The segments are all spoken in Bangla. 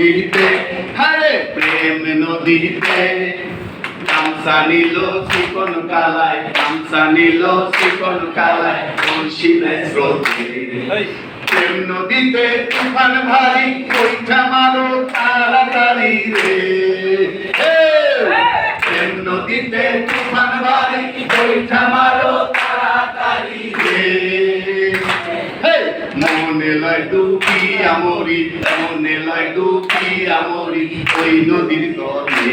নদীতে হারে প্রেম নদীতে গামছা নিল চিকন কালায় গামছা নিল চিকন কালায় বংশীলে স্রোতে প্রেম নদীতে তুফান ভারী বৈঠা মারো তাড়াতাড়ি রে প্রেম নদীতে তুফান ভারী বৈঠা মারো তাড়াতাড়ি রে মনে লয় ডুবিয়া মরি মনে লয় ডুবিয়া মরি ওই নদীর তলে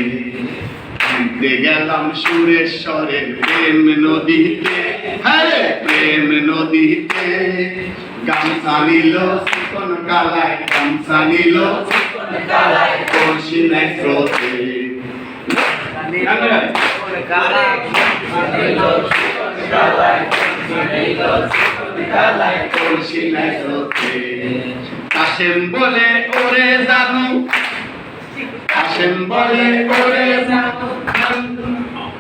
ঘুরতে গেলাম সুরেশ্বরের প্রেম নদীতে হ্যাঁ প্রেম নদীতে গামছা নিল চিকন কালায় গামছা নিল চিকন কালায় বংশী নাই স্রোতে কাশেম বলে ওরে জানু কাশেম বলে ওরে জানু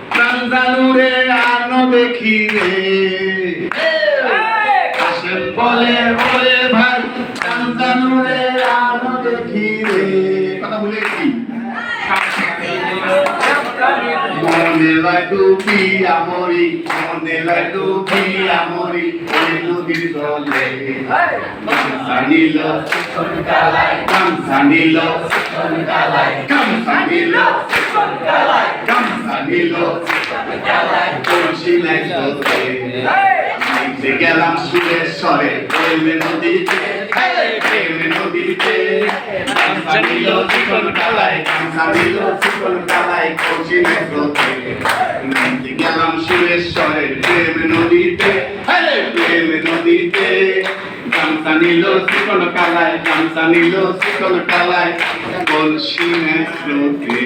প্রাণ জানু রে আনো দেখি রে কাশেম বলে ওরে ভাই প্রাণ জানু রে আনো দেখি রে কথা বলে কি মনে লয় ডুবিয়া মরি মনে লয় ডুবিয়া মরি ওই নদীর জলে গামছা নিল চিকন কালায় গামছা নিল চিকন কালায় গামছা নিল চিকন কালায় গামছা নিল চিকন কালায় বংশী নাই স্রোতে নাইতে গেলাম সুরেশ্বরে প্রেম নদীতে প্রেম নদীতে গামছা নিল চিকন কালায় গামছা নিল চিকন কালায় বংশী নাই স্রোতে নাইতে গেলাম সুরেশ্বরের প্রেম নদীতে প্রেম নদীতে গামছা নিল চিকন কালায় গামছা নিল চিকন কালায় বংশী নাই স্রোতে